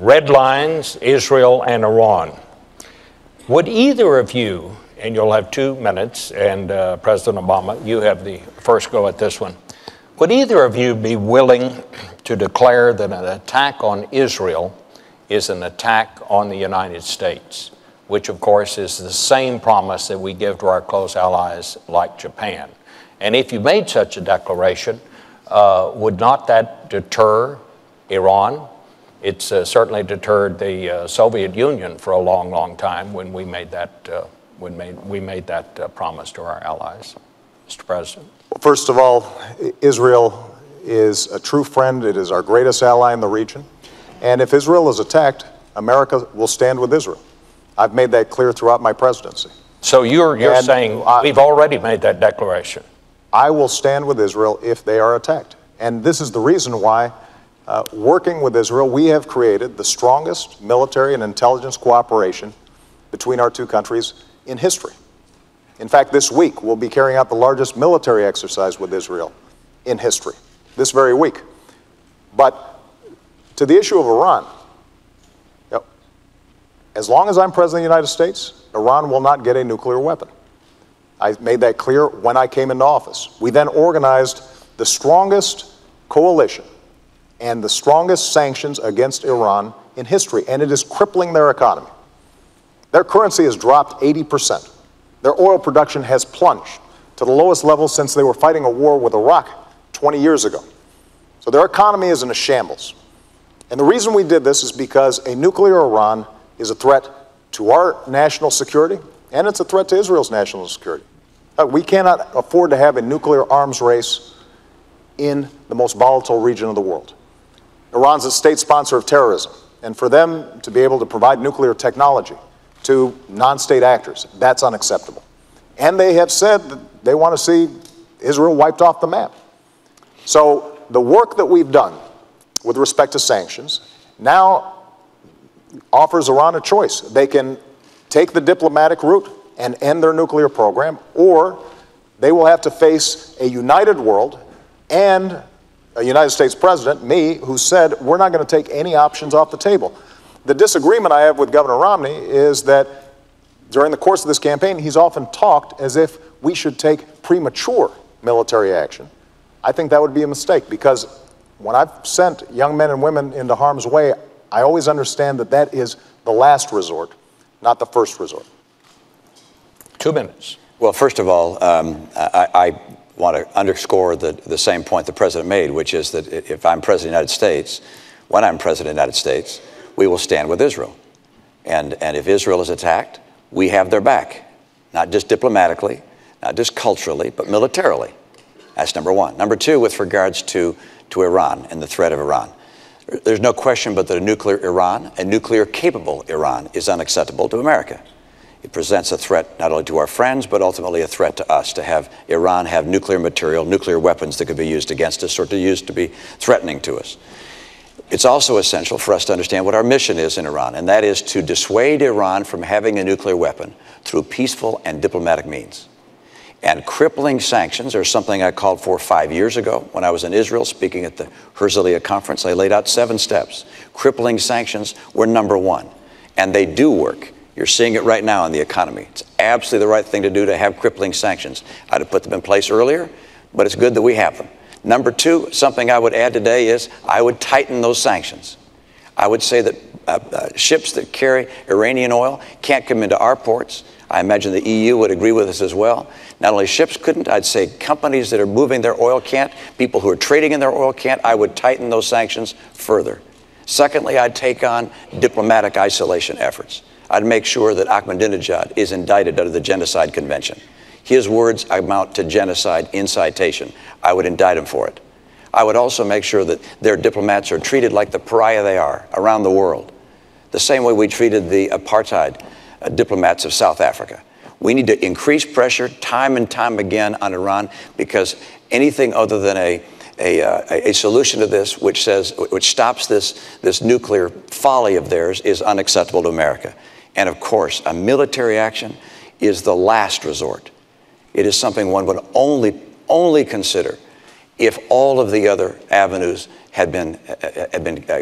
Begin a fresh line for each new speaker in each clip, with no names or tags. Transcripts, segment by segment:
red lines, Israel and Iran. Would either of you, and you'll have 2 minutes, and President Obama, you have the first go at this one. Would either of you be willing to declare that an attack on Israel is an attack on the United States, which of course is the same promise that we give to our close allies like Japan? And if you made such a declaration, would not that deter Iran? It's certainly deterred the Soviet Union for a long, long time when we made that promise to our allies. Mr. President.
Well, first of all, Israel is a true friend. It is our greatest ally in the region. And if Israel is attacked, America will stand with Israel. I've made that clear throughout my presidency.
So you're saying we've already made that declaration?
I will stand with Israel if they are attacked. And this is the reason why, working with Israel, we have created the strongest military and intelligence cooperation between our 2 countries in history. In fact, this week, we'll be carrying out the largest military exercise with Israel in history, this very week. But to the issue of Iran, as long as I'm President of the United States, Iran will not get a nuclear weapon. I made that clear when I came into office. We then organized the strongest coalition and the strongest sanctions against Iran in history, and it is crippling their economy. Their currency has dropped 80%. Their oil production has plunged to the lowest level since they were fighting a war with Iraq 20 years ago. So their economy is in a shambles. And the reason we did this is because a nuclear Iran is a threat to our national security, and it's a threat to Israel's national security. We cannot afford to have a nuclear arms race in the most volatile region of the world. Iran's a state sponsor of terrorism, and for them to be able to provide nuclear technology to non-state actors, that's unacceptable. And they have said that they want to see Israel wiped off the map. So the work that we've done with respect to sanctions now offers Iran a choice. They can take the diplomatic route and end their nuclear program, or they will have to face a united world and a United States president, me, who said we're not going to take any options off the table. The disagreement I have with Governor Romney is that during the course of this campaign, he's often talked as if we should take premature military action. I think that would be a mistake, because when I've sent young men and women into harm's way, I always understand that that is the last resort, not the first resort.
2 minutes.
Well, first of all, I want to underscore the same point the President made, which is that if I'm President of the United States, when I'm President of the United States, we will stand with Israel. And if Israel is attacked, we have their back, not just diplomatically, not just culturally, but militarily. That's number one. Number two, with regards to Iran and the threat of Iran. There's no question but that a nuclear Iran, a nuclear-capable Iran, is unacceptable to America. It presents a threat not only to our friends, but ultimately a threat to us, to have Iran have nuclear material, nuclear weapons that could be used against us or to be threatening to us. It's also essential for us to understand what our mission is in Iran, and that is to dissuade Iran from having a nuclear weapon through peaceful and diplomatic means. And crippling sanctions are something I called for 5 years ago when I was in Israel speaking at the Herzliya conference. I laid out 7 steps. Crippling sanctions were number one, and they do work. You're seeing it right now in the economy. It's absolutely the right thing to do to have crippling sanctions. I'd have put them in place earlier, but it's good that we have them. Number two, something I would add today is I would tighten those sanctions. I would say that ships that carry Iranian oil can't come into our ports. I imagine the EU would agree with us as well. Not only ships couldn't, I'd say companies that are moving their oil can't, people who are trading in their oil can't. I would tighten those sanctions further. Secondly, I'd take on diplomatic isolation efforts. I'd make sure that Ahmadinejad is indicted under the Genocide Convention. His words amount to genocide incitation. I would indict him for it. I would also make sure that their diplomats are treated like the pariah they are around the world, the same way we treated the apartheid diplomats of South Africa. We need to increase pressure time and time again on Iran, because anything other than a solution to this which stops this nuclear folly of theirs is unacceptable to America. And of course, a military action is the last resort. It is something one would only consider if all of the other avenues had been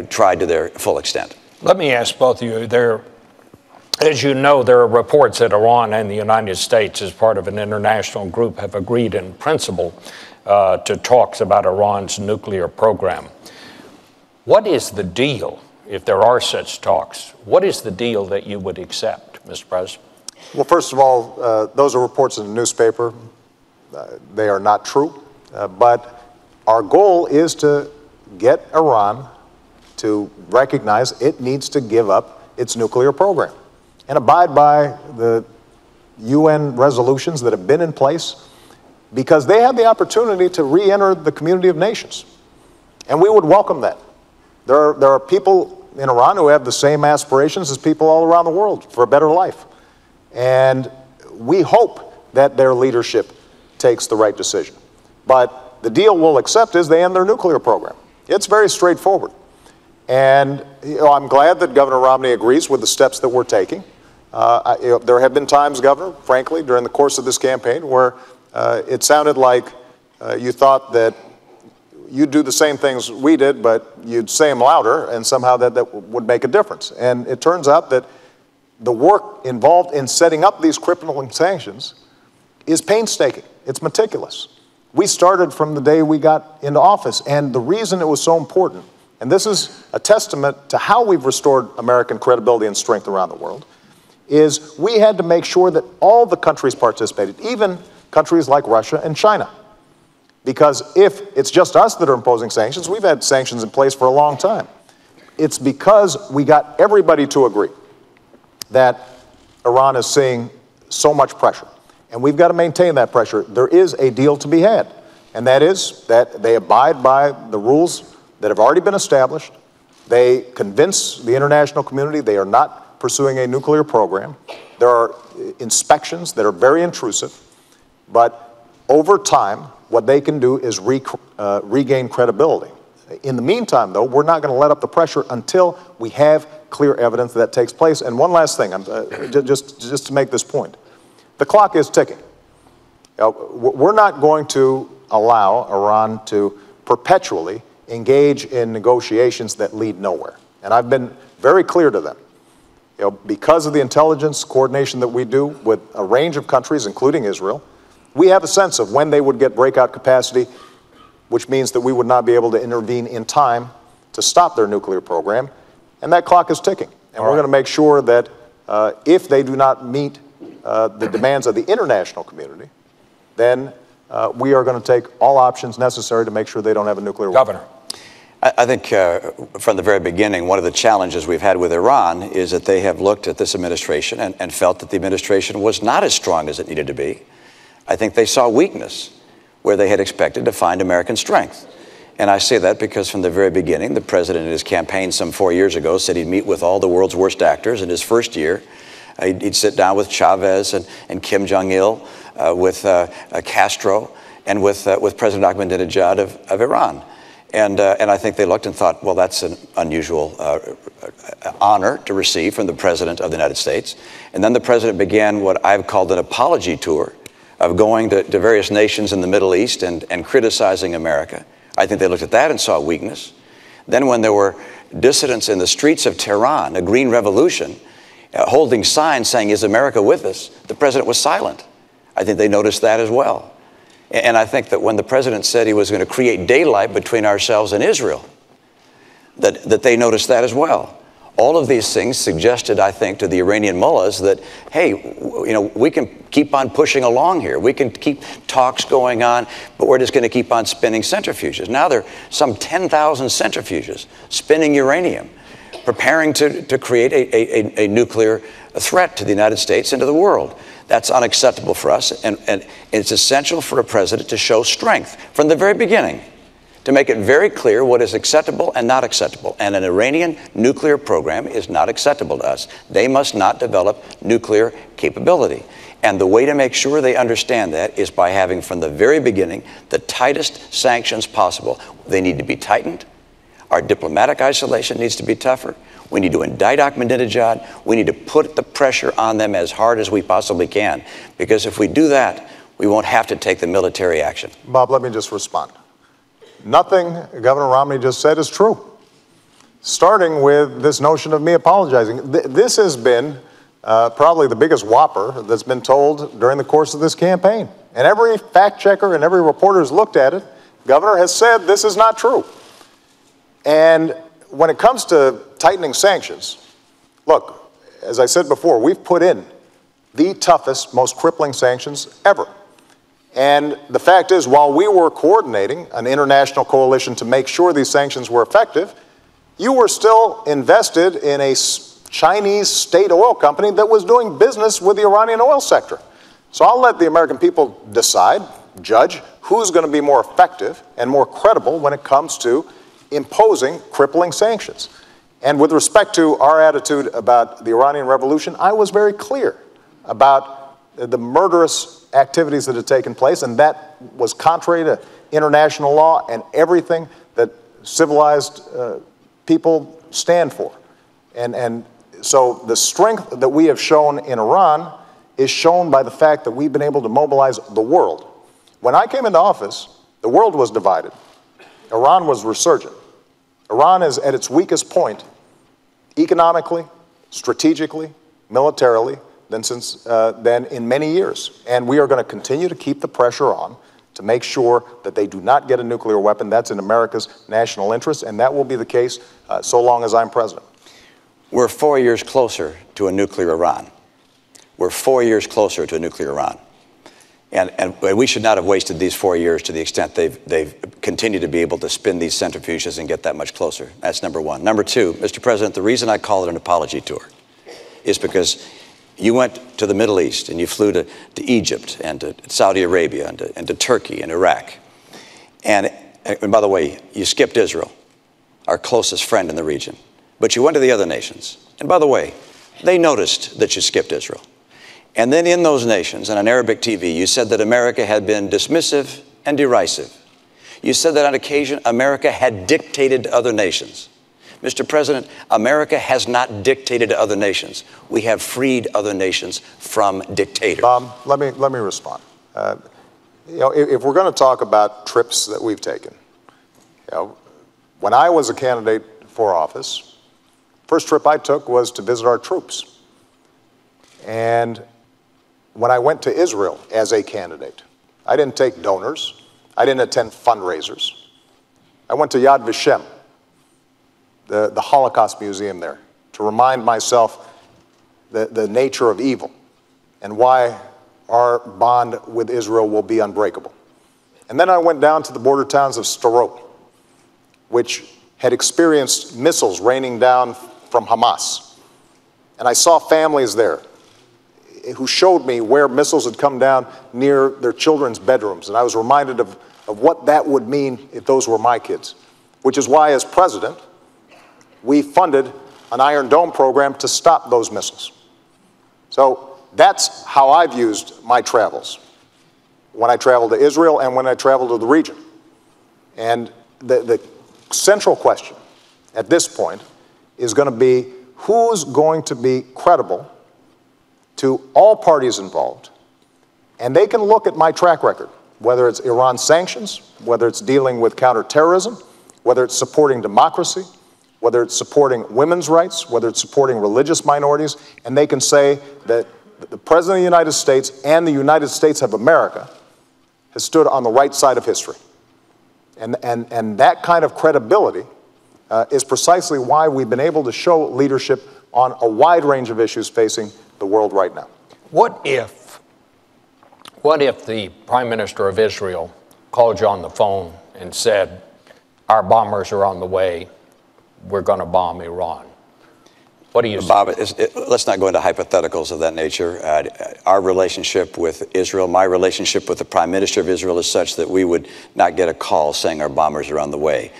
tried to their full extent.
Let me ask both of you. As you know, there are reports that Iran and the United States, as part of an international group, have agreed in principle to talks about Iran's nuclear program. What is the deal, if there are such talks? What is the deal that you would accept, Mr. President?
Well, first of all, those are reports in the newspaper. They are not true. But our goal is to get Iran to recognize it needs to give up its nuclear program and abide by the UN resolutions that have been in place, because they have the opportunity to re-enter the community of nations. And we would welcome that. There are people in Iran who have the same aspirations as people all around the world for a better life. And we hope that their leadership takes the right decision. But the deal we'll accept is they end their nuclear program. It's very straightforward. And I'm glad that Governor Romney agrees with the steps that we're taking. There have been times, Governor, frankly, during the course of this campaign where it sounded like you thought that you'd do the same things we did, but you'd say them louder, and somehow that would make a difference. And it turns out that the work involved in setting up these crippling sanctions is painstaking. It's meticulous. We started from the day we got into office, and the reason it was so important, and this is a testament to how we've restored American credibility and strength around the world, is we had to make sure that all the countries participated, even countries like Russia and China. Because if it's just us that are imposing sanctions, we've had sanctions in place for a long time. It's because we got everybody to agree that Iran is seeing so much pressure. And we've got to maintain that pressure. There is a deal to be had, and that is that they abide by the rules that have already been established. They convince the international community they are not pursuing a nuclear program. There are inspections that are very intrusive, but over time, what they can do is regain credibility. In the meantime, though, we're not going to let up the pressure until we have clear evidence that takes place. And one last thing, just to make this point. The clock is ticking. We're not going to allow Iran to perpetually engage in negotiations that lead nowhere. And I've been very clear to them. Because of the intelligence coordination that we do with a range of countries, including Israel, we have a sense of when they would get breakout capacity, which means that we would not be able to intervene in time to stop their nuclear program. And that clock is ticking. And we're going to make sure that if they do not meet the demands of the international community, then we are going to take all options necessary to make sure they don't have a nuclear weapon.
Governor.
I think from the very beginning, one of the challenges we've had with Iran is that they have looked at this administration and felt that the administration was not as strong as it needed to be. I think they saw weakness where they had expected to find American strength. And I say that because from the very beginning, the president in his campaign some 4 years ago said he'd meet with all the world's worst actors in his first year. He'd sit down with Chavez and Kim Jong-il, with Castro, and with President Ahmadinejad of Iran. And I think they looked and thought, well, that's an unusual honor to receive from the President of the United States. And then the President began what I've called an apology tour of going to various nations in the Middle East and criticizing America. I think they looked at that and saw weakness. Then when there were dissidents in the streets of Tehran, a green revolution, holding signs saying, "Is America with us?" the President was silent. I think they noticed that as well. And I think that when the President said he was going to create daylight between ourselves and Israel, that they noticed that as well. All of these things suggested, I think, to the Iranian mullahs that, hey, we can keep on pushing along here. We can keep talks going on, but we're just going to keep on spinning centrifuges. Now there are some 10,000 centrifuges spinning uranium, preparing to create a nuclear threat to the United States and to the world. That's unacceptable for us, and it's essential for a president to show strength from the very beginning, to make it very clear what is acceptable and not acceptable. And an Iranian nuclear program is not acceptable to us. They must not develop nuclear capability. And the way to make sure they understand that is by having from the very beginning the tightest sanctions possible. They need to be tightened. Our diplomatic isolation needs to be tougher. We need to indict Ahmadinejad. We need to put the pressure on them as hard as we possibly can. Because if we do that, we won't have to take the military action.
Bob, let me just respond. Nothing Governor Romney just said is true. starting with this notion of me apologizing. This has been probably the biggest whopper that's been told during the course of this campaign. And every fact checker and every reporter who's looked at it, Governor, has said this is not true. And when it comes to tightening sanctions, look, as I said before, we've put in the toughest, most crippling sanctions ever. And the fact is, while we were coordinating an international coalition to make sure these sanctions were effective, you were still invested in a Chinese state oil company that was doing business with the Iranian oil sector. So I'll let the American people decide, judge, who's going to be more effective and more credible when it comes to imposing crippling sanctions. And with respect to our attitude about the Iranian Revolution, I was very clear about the murderous activities that had taken place, and that was contrary to international law and everything that civilized people stand for. And so the strength that we have shown in Iran is shown by the fact that we've been able to mobilize the world. When I came into office, the world was divided. Iran was resurgent. Iran is at its weakest point economically, strategically, militarily than in many years. And we are going to continue to keep the pressure on to make sure that they do not get a nuclear weapon. That's in America's national interest, and that will be the case so long as I'm president.
We're 4 years closer to a nuclear Iran. We're 4 years closer to a nuclear Iran. And we should not have wasted these 4 years to the extent they've continued to be able to spin these centrifuges and get that much closer. That's number one. Number two, Mr. President, the reason I call it an apology tour is because you went to the Middle East and you flew to Egypt and to Saudi Arabia and to Turkey and Iraq. And by the way, you skipped Israel, our closest friend in the region. But you went to the other nations. And by the way, they noticed that you skipped Israel. And then in those nations, and on Arabic TV, you said that America had been dismissive and derisive. You said that on occasion, America had dictated to other nations. Mr. President, America has not dictated to other nations. We have freed other nations from dictators.
Let me respond. If we're going to talk about trips that we've taken, when I was a candidate for office, first trip I took was to visit our troops. And when I went to Israel as a candidate, I didn't take donors. I didn't attend fundraisers. I went to Yad Vashem, the Holocaust Museum there, to remind myself the nature of evil and why our bond with Israel will be unbreakable. And then I went down to the border towns of Sderot, which had experienced missiles raining down from Hamas. And I saw families there who showed me where missiles had come down near their children's bedrooms. And I was reminded of what that would mean if those were my kids, which is why, as president, we funded an Iron Dome program to stop those missiles. So that's how I've used my travels when I travel to Israel and when I travel to the region. And the central question at this point is going to be who's going to be credible to all parties involved. And they can look at my track record, whether it's Iran sanctions, whether it's dealing with counterterrorism, whether it's supporting democracy, whether it's supporting women's rights, whether it's supporting religious minorities, and they can say that the President of the United States and the United States of America has stood on the right side of history. And that kind of credibility is precisely why we've been able to show leadership on a wide range of issues facing the world right now.
What if the Prime Minister of Israel called you on the phone and said, our bombers are on the way, we're going to bomb Iran? What do you say?
Bob, let's not go into hypotheticals of that nature. Our relationship with Israel, my relationship with the Prime Minister of Israel is such that we would not get a call saying our bombers are on the way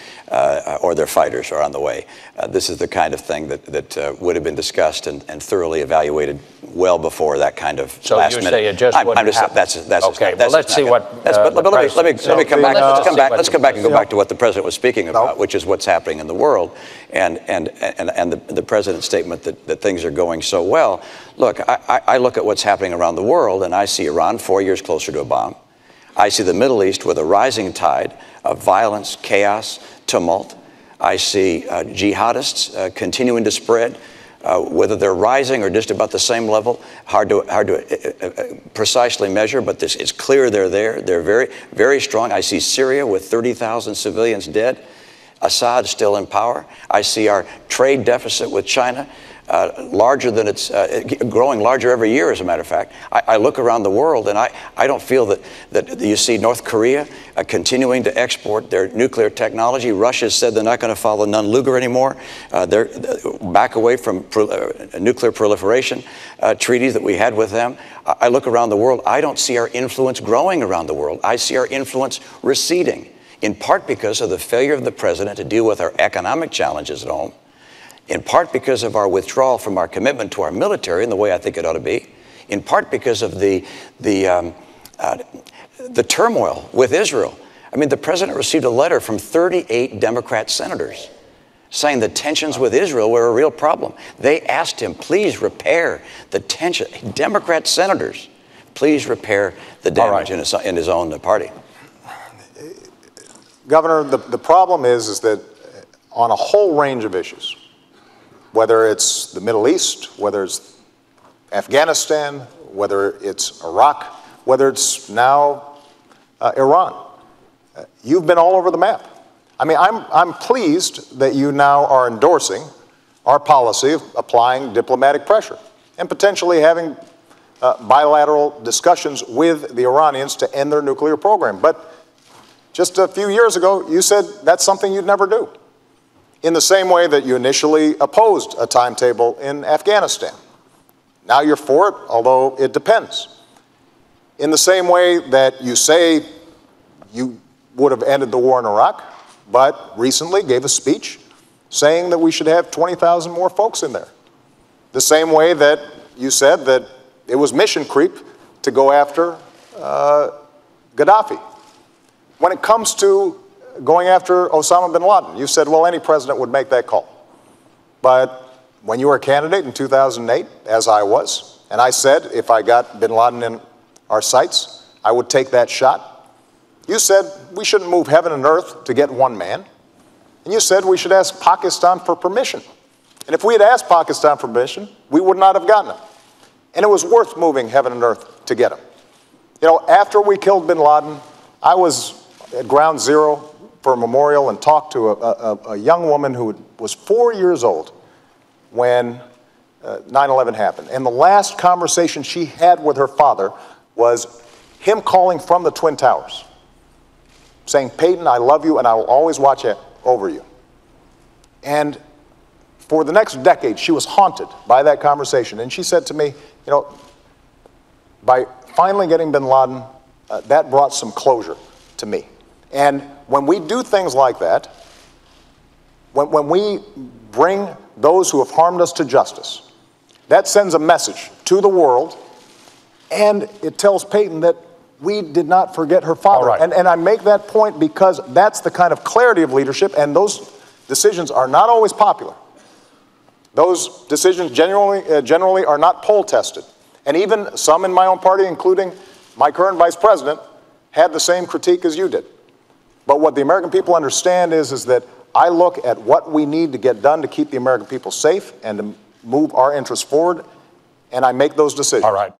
or their fighters are on the way. This is the kind of thing that would have been discussed and thoroughly evaluated well before that kind of
so
last
you
minute.
say it just wouldn't happen.
That's
okay. Well, let's see what.
Let me come back. Let's come back and go back to what the president was speaking about, which is what's happening in the world, and the president's statement that things are going so well. Look, I look at what's happening around the world, and I see Iran 4 years closer to a bomb. I see the Middle East with a rising tide of violence, chaos, tumult. I see jihadists continuing to spread. Whether they're rising or just about the same level, hard to precisely measure, but this is clear they're there. They're very, very strong. I see Syria with 30,000 civilians dead. Assad still in power. I see our trade deficit with China larger than it's growing larger every year, as a matter of fact. I look around the world and I don't feel that you see North Korea continuing to export their nuclear technology. Russia said they're not going to follow Nunn-Lugar anymore. They're back away from nuclear proliferation treaties that we had with them. I look around the world. I don't see our influence growing around the world. I see our influence receding, in part because of the failure of the president to deal with our economic challenges at home, in part because of our withdrawal from our commitment to our military in the way I think it ought to be, in part because of the turmoil with Israel. I mean, the president received a letter from 38 Democrat senators saying the tensions with Israel were a real problem. They asked him, please repair the tension. Democrat senators, please repair the damage in his own party.
Governor, the problem is that on a whole range of issues, whether it's the Middle East, whether it's Afghanistan, whether it's Iraq, whether it's now Iran, you've been all over the map. I mean, I'm pleased that you now are endorsing our policy of applying diplomatic pressure and potentially having bilateral discussions with the Iranians to end their nuclear program. But just a few years ago, you said that's something you'd never do. In the same way that you initially opposed a timetable in Afghanistan. Now you're for it, although it depends. In the same way that you say you would have ended the war in Iraq, but recently gave a speech saying that we should have 20,000 more folks in there. The same way that you said that it was mission creep to go after Gaddafi. When it comes to going after Osama bin Laden, you said, well, any president would make that call. But when you were a candidate in 2008, as I was, and I said if I got bin Laden in our sights, I would take that shot, you said we shouldn't move heaven and earth to get one man. And you said we should ask Pakistan for permission. And if we had asked Pakistan for permission, we would not have gotten him. And it was worth moving heaven and earth to get him. You know, after we killed bin Laden, I was at Ground Zero for a memorial and talked to a young woman who was 4 years old when 9/11 happened. And the last conversation she had with her father was him calling from the Twin Towers, saying, Peyton, I love you and I will always watch over you. And for the next decade, she was haunted by that conversation. And she said to me, you know, by finally getting bin Laden, that brought some closure to me. And when we do things like that, when we bring those who have harmed us to justice, that sends a message to the world, and it tells Peyton that we did not forget her father. And I make that point because that's the kind of clarity of leadership, and those decisions are not always popular. Those decisions generally are not poll tested. And even some in my own party, including my current vice president, had the same critique as you did. But what the American people understand is that I look at what we need to get done to keep the American people safe and to move our interests forward, and I make those decisions.
All right.